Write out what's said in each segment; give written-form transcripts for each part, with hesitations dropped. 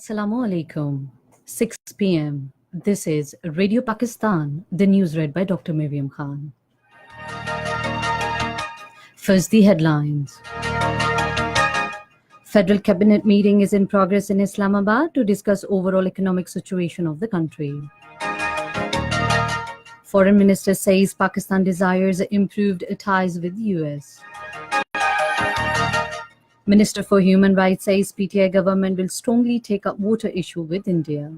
Assalamu alaikum. 6 p.m. This is Radio Pakistan, the news read by Dr. Miriam Khan. First, the headlines. Federal Cabinet meeting is in progress in Islamabad to discuss overall economic situation of the country. Foreign Minister says Pakistan desires improved ties with US. Minister for Human Rights says PTI government will strongly take up water issue with India.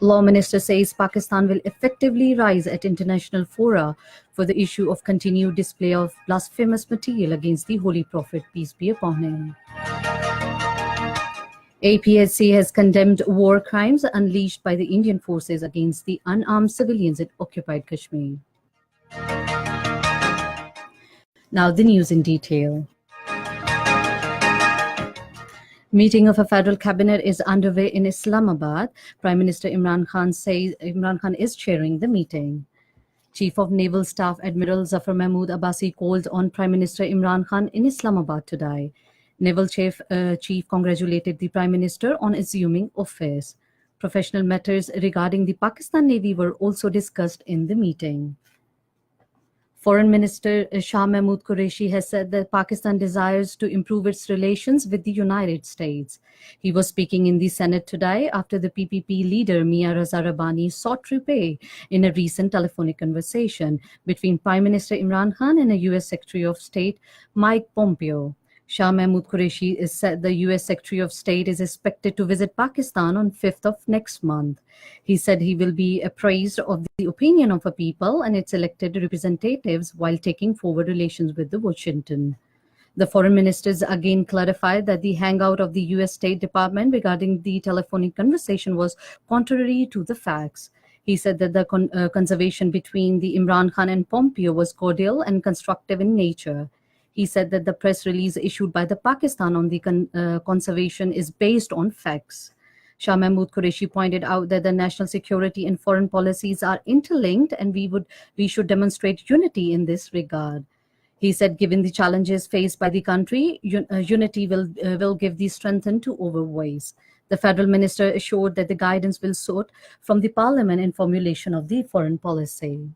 Law Minister says Pakistan will effectively rise at international fora for the issue of continued display of blasphemous material against the Holy Prophet, peace be upon him. APSC has condemned war crimes unleashed by the Indian forces against the unarmed civilians in occupied Kashmir. Now the news in detail. Meeting of a federal cabinet is underway in Islamabad. Prime Minister Imran Khan says Imran Khan is chairing the meeting. Chief of Naval Staff Admiral Zafar Mahmood Abbasi called on Prime Minister Imran Khan in Islamabad today. Naval Chief congratulated the Prime Minister on assuming office. Professional matters regarding the Pakistan Navy were also discussed in the meeting. Foreign Minister Shah Mahmood Qureshi has said that Pakistan desires to improve its relations with the United States. He was speaking in the Senate today after the PPP leader Mia Raza Rabbani sought repay in a recent telephonic conversation between Prime Minister Imran Khan and a US Secretary of State Mike Pompeo. Shah Mahmood Qureshi said the US Secretary of State is expected to visit Pakistan on 5th of next month. He said he will be appraised of the opinion of a people and its elected representatives while taking forward relations with the Washington. The foreign ministers again clarified that the hangout of the US State Department regarding the telephonic conversation was contrary to the facts. He said that the conversation between the Imran Khan and Pompeo was cordial and constructive in nature. He said that the press release issued by the Pakistan on the conservation is based on facts. Shah Mahmood Qureshi pointed out that the national security and foreign policies are interlinked and we should demonstrate unity in this regard. He said given the challenges faced by the country, unity will give the strength to overvoice. The federal minister assured that the guidance will sought from the parliament in formulation of the foreign policy.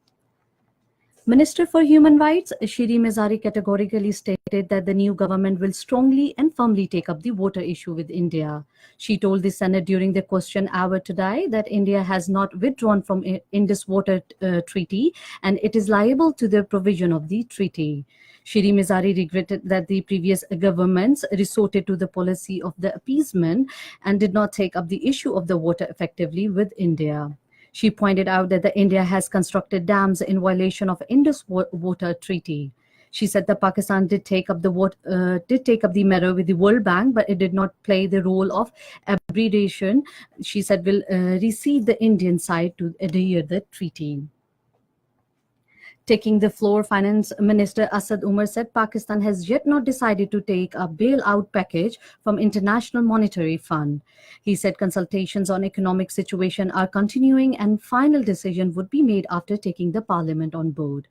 Minister for Human Rights, Shiri Mizari, categorically stated that the new government will strongly and firmly take up the water issue with India. She told the Senate during the question hour today that India has not withdrawn from Indus Water Treaty and it is liable to the provision of the treaty. Shiri Mizari regretted that the previous governments resorted to the policy of the appeasement and did not take up the issue of the water effectively with India. She pointed out that India has constructed dams in violation of Indus Water Treaty. She said that Pakistan did take up the matter with the World Bank, but it did not play the role of arbitration. She said will receive the Indian side to adhere the treaty. Taking the floor, Finance Minister Asad Umar said Pakistan has yet not decided to take a bailout package from International Monetary Fund. He said consultations on economic situation are continuing and final decision would be made after taking the parliament on board.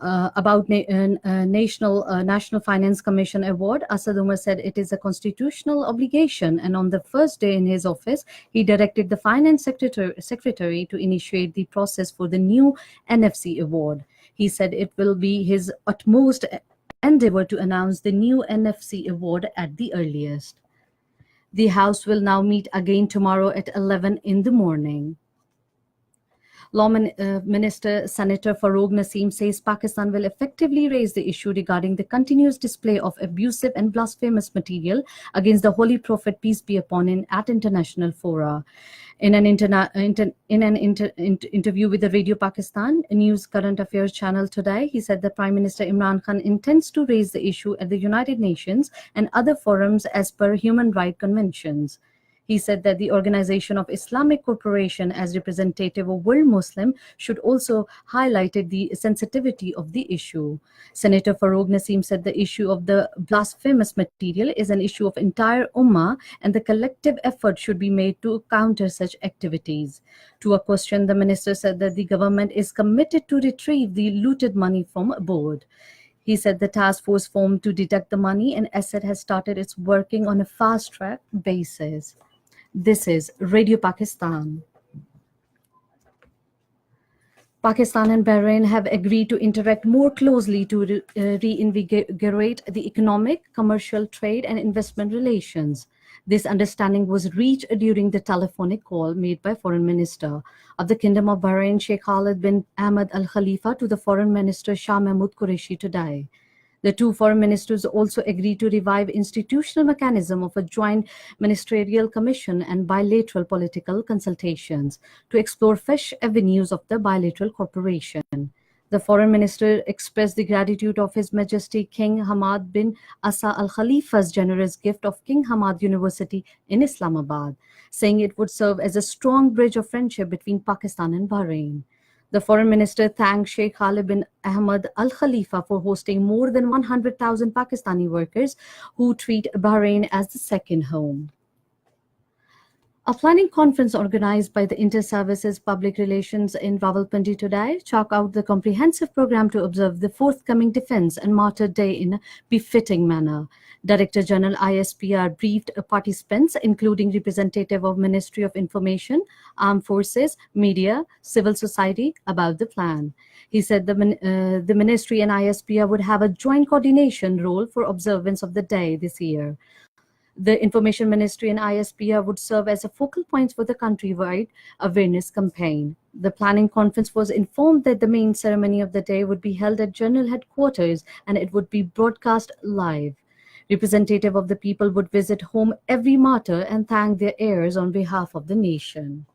About National Finance Commission Award, Asad Umar said it is a constitutional obligation, and on the first day in his office, he directed the Finance Secretary to initiate the process for the new NFC award. He said it will be his utmost endeavor to announce the new NFC award at the earliest. The House will now meet again tomorrow at 11 in the morning. Law Minister Senator Farooq Naseem says Pakistan will effectively raise the issue regarding the continuous display of abusive and blasphemous material against the Holy Prophet, peace be upon him, at international fora. In an interview with the Radio Pakistan News Current Affairs channel today, he said that Prime Minister Imran Khan intends to raise the issue at the United Nations and other forums as per human rights conventions. He said that the Organization of Islamic Cooperation as representative of world Muslim should also highlight the sensitivity of the issue. Senator Farooq Naseem said the issue of the blasphemous material is an issue of entire Ummah and the collective effort should be made to counter such activities. To a question, the minister said that the government is committed to retrieve the looted money from abroad. He said the task force formed to detect the money and asset has started its working on a fast-track basis. This is Radio Pakistan. Pakistan and Bahrain have agreed to interact more closely to reinvigorate the economic, commercial, trade, and investment relations. This understanding was reached during the telephonic call made by Foreign Minister of the Kingdom of Bahrain, Sheikh Khalid bin Ahmed Al Khalifa, to the Foreign Minister Shah Mahmood Qureshi today. The two foreign ministers also agreed to revive institutional mechanism of a joint ministerial commission and bilateral political consultations to explore fresh avenues of the bilateral cooperation. The foreign minister expressed the gratitude of His Majesty King Hamad bin Asa Al Khalifa's generous gift of King Hamad University in Islamabad, saying it would serve as a strong bridge of friendship between Pakistan and Bahrain. The foreign minister thanked Sheikh Khalid bin Ahmed Al Khalifa for hosting more than 100,000 Pakistani workers who treat Bahrain as the second home. A planning conference organized by the Inter-Services Public Relations in Rawalpindi today chalked out the comprehensive program to observe the forthcoming Defence and Martyr Day in a befitting manner. Director General ISPR briefed participants, including representative of Ministry of Information, Armed Forces, Media, Civil Society, about the plan. He said the Ministry and ISPR would have a joint coordination role for observance of the day this year. The Information Ministry and ISPR would serve as a focal point for the countrywide awareness campaign. The planning conference was informed that the main ceremony of the day would be held at General Headquarters and it would be broadcast live. Representative of the people would visit home every martyr and thank their heirs on behalf of the nation.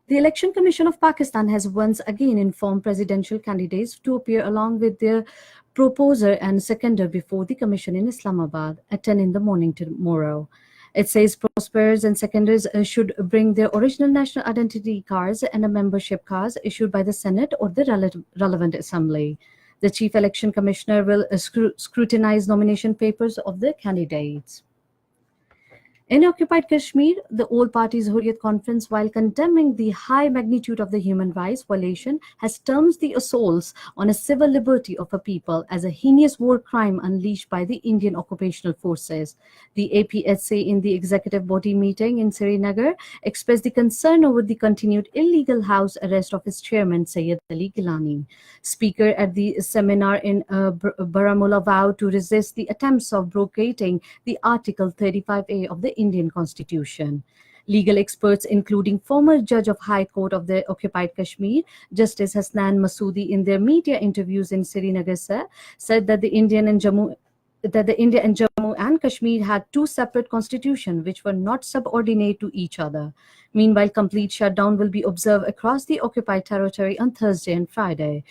The Election Commission of Pakistan has once again informed presidential candidates to appear along with their proposer and seconder before the commission in Islamabad at 10 in the morning tomorrow. It says prospers and seconders should bring their original national identity cards and a membership cards issued by the Senate or the relevant assembly. The Chief Election Commissioner will scrutinize nomination papers of the candidates. In occupied Kashmir, the All Parties Hurriyat Conference, while condemning the high magnitude of the human rights violation, has termed the assaults on a civil liberty of a people as a heinous war crime unleashed by the Indian occupational forces. The APSA in the executive body meeting in Srinagar expressed the concern over the continued illegal house arrest of its chairman, Sayyid Ali Gilani. Speaker at the seminar in Baramulla vowed to resist the attempts of abrogating the Article 35A of the Indian Constitution. Legal experts, including former Judge of High Court of the occupied Kashmir, Justice Hasnan Masoodi, in their media interviews in Srinagar, said that the India and Jammu and Kashmir had two separate constitutions which were not subordinate to each other. Meanwhile, complete shutdown will be observed across the occupied territory on Thursday and Friday.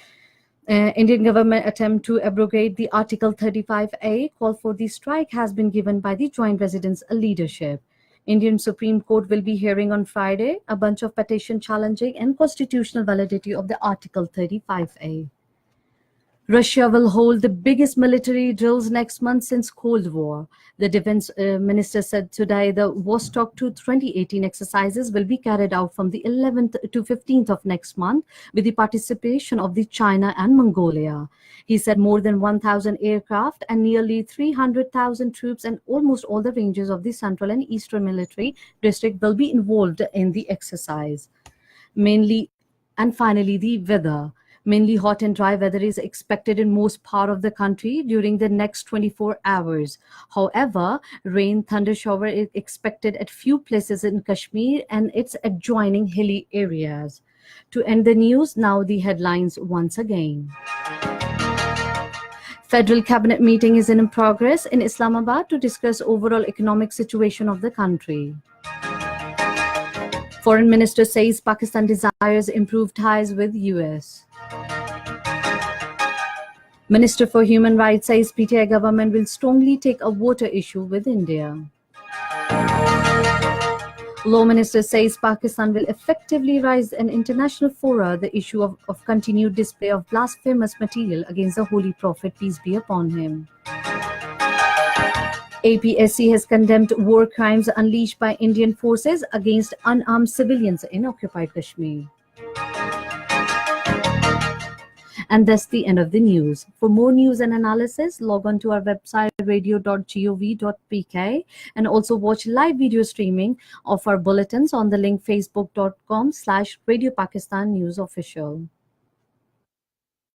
Indian government attempt to abrogate the Article 35A call for the strike has been given by the Joint Residents leadership. Indian Supreme Court will be hearing on Friday a bunch of petition challenging and constitutional validity of the Article 35A. Russia will hold the biggest military drills next month since Cold War. The defense minister said today the Vostok 2 2018 exercises will be carried out from the 11th to 15th of next month with the participation of the China and Mongolia. He said more than 1,000 aircraft and nearly 300,000 troops and almost all the ranges of the Central and Eastern Military District will be involved in the exercise. Finally, the weather. Mainly hot and dry weather is expected in most part of the country during the next 24 hours. However, rain, thunder shower is expected at few places in Kashmir and its adjoining hilly areas. To end the news, now the headlines once again. Federal cabinet meeting is in progress in Islamabad to discuss overall economic situation of the country. Foreign Minister says Pakistan desires improved ties with US. Minister for Human Rights says PTI government will strongly take a water issue with India. Law Minister says Pakistan will effectively raise in international fora the issue of continued display of blasphemous material against the Holy Prophet, peace be upon him. APSC has condemned war crimes unleashed by Indian forces against unarmed civilians in occupied Kashmir. And that's the end of the news. For more news and analysis, log on to our website radio.gov.pk and also watch live video streaming of our bulletins on the link facebook.com/Radio Pakistan News Official.